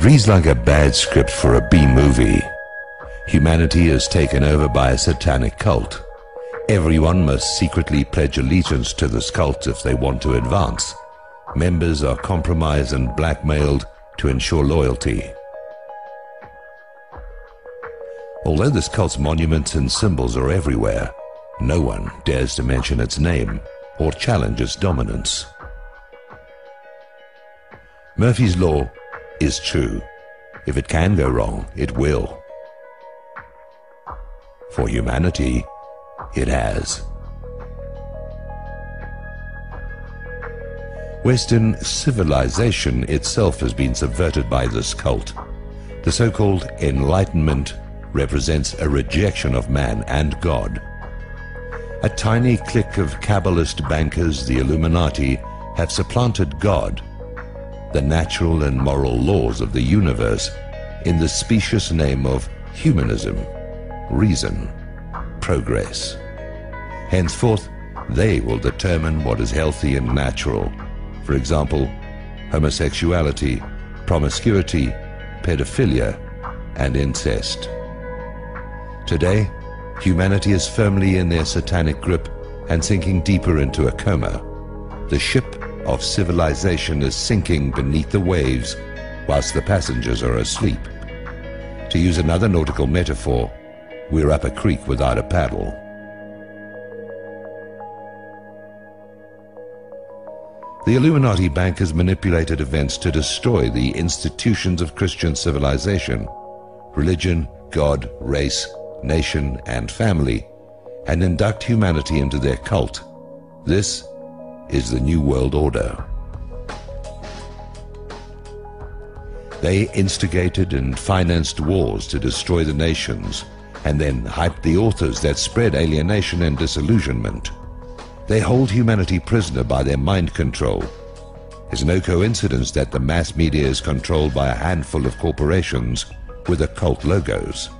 It reads like a bad script for a B-movie. Humanity is taken over by a satanic cult. Everyone must secretly pledge allegiance to this cult if they want to advance. Members are compromised and blackmailed to ensure loyalty. Although this cult's monuments and symbols are everywhere, no one dares to mention its name or challenge its dominance. Murphy's Law is true. If it can go wrong, it will. For humanity, it has. Western civilization itself has been subverted by this cult. The so-called Enlightenment represents a rejection of man and God. A tiny clique of Kabbalist bankers, the Illuminati, have supplanted God, the natural and moral laws of the universe, in the specious name of humanism, reason, progress. Henceforth, they will determine what is healthy and natural. For example, homosexuality, promiscuity, pedophilia, and incest. Today, humanity is firmly in their satanic grip and sinking deeper into a coma. The ship of civilization is sinking beneath the waves whilst the passengers are asleep. To use another nautical metaphor, we're up a creek without a paddle. The Illuminati bankers manipulated events to destroy the institutions of Christian civilization, religion, God, race, nation, and family, and induct humanity into their cult. This is the New World Order. They instigated and financed wars to destroy the nations, and then hyped the authors that spread alienation and disillusionment. They hold humanity prisoner by their mind control. It's no coincidence that the mass media is controlled by a handful of corporations with occult logos.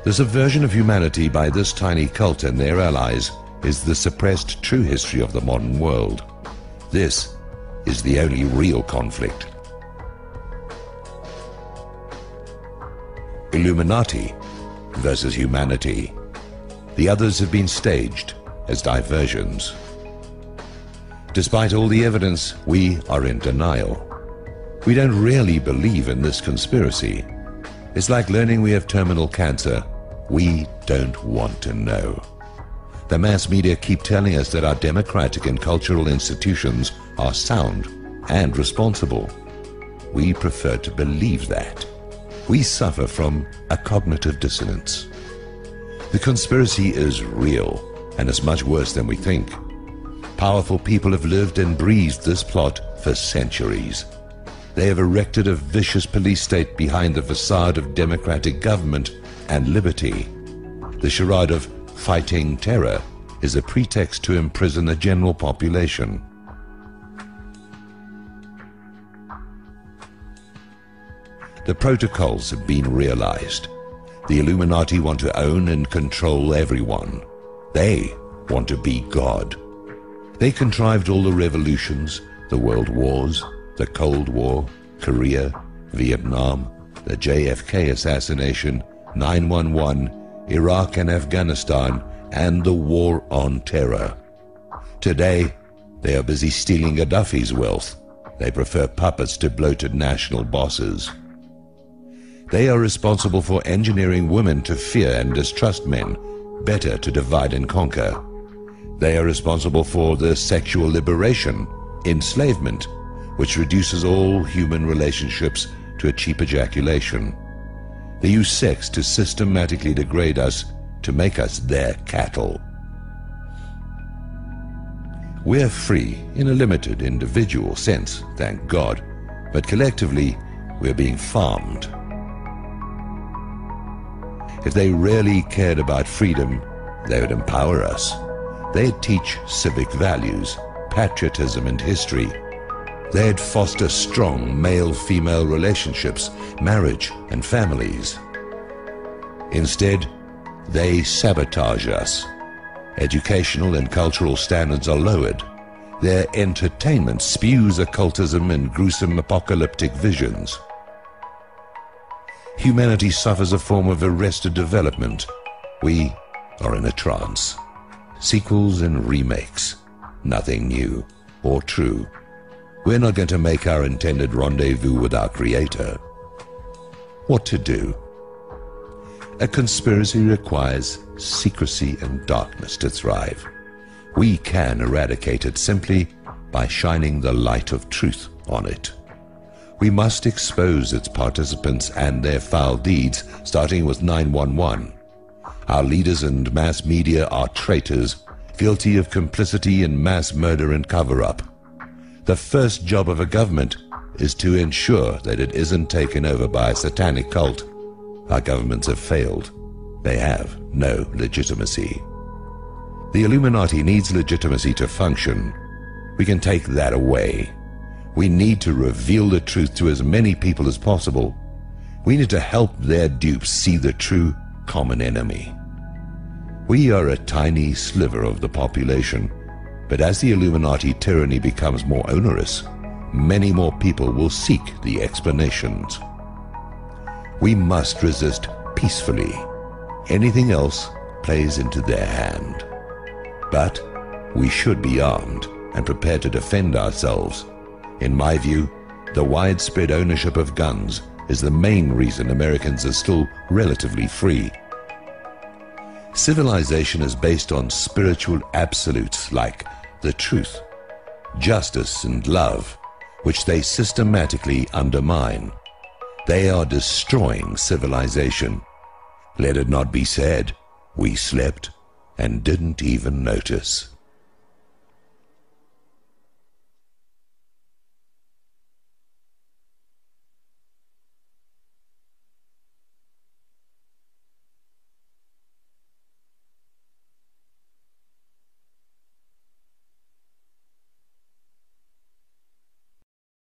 The subversion of humanity by this tiny cult and their allies is the suppressed true history of the modern world. This is the only real conflict. Illuminati versus humanity. The others have been staged as diversions. Despite all the evidence, we are in denial. We don't really believe in this conspiracy. It's like learning we have terminal cancer. We don't want to know. The mass media keep telling us that our democratic and cultural institutions are sound and responsible. We prefer to believe that. We suffer from a cognitive dissonance. The conspiracy is real, and it's much worse than we think. Powerful people have lived and breathed this plot for centuries. They have erected a vicious police state behind the facade of democratic government and liberty. The charade of fighting terror is a pretext to imprison the general population. The protocols have been realized. The Illuminati want to own and control everyone. They want to be God. They contrived all the revolutions, the world wars, the Cold War, Korea, Vietnam, the JFK assassination, 9/11, Iraq and Afghanistan, and the war on terror. Today, they are busy stealing Gaddafi's wealth. They prefer puppets to bloated national bosses. They are responsible for engineering women to fear and distrust men, better to divide and conquer. They are responsible for the sexual liberation, enslavement, which reduces all human relationships to a cheap ejaculation. They use sex to systematically degrade us, to make us their cattle. We're free in a limited individual sense, thank God, but collectively we're being farmed. If they really cared about freedom, they would empower us. They'd teach civic values, patriotism and history. They'd foster strong male-female relationships, marriage and families. Instead, they sabotage us. Educational and cultural standards are lowered. Their entertainment spews occultism and gruesome apocalyptic visions. Humanity suffers a form of arrested development. We are in a trance. Sequels and remakes. Nothing new or true. We're not going to make our intended rendezvous with our Creator. What to do? A conspiracy requires secrecy and darkness to thrive. We can eradicate it simply by shining the light of truth on it. We must expose its participants and their foul deeds, starting with 911. Our leaders and mass media are traitors, guilty of complicity in mass murder and cover-up. The first job of a government is to ensure that it isn't taken over by a satanic cult. Our governments have failed. They have no legitimacy. The Illuminati needs legitimacy to function. We can take that away. We need to reveal the truth to as many people as possible. We need to help their dupes see the true common enemy. We are a tiny sliver of the population, but as the Illuminati tyranny becomes more onerous, many more people will seek the explanations. We must resist peacefully. Anything else plays into their hand. But we should be armed and prepared to defend ourselves. In my view, the widespread ownership of guns is the main reason Americans are still relatively free. Civilization is based on spiritual absolutes like the truth, justice, and love, which they systematically undermine. They are destroying civilization. Let it not be said, we slept and didn't even notice.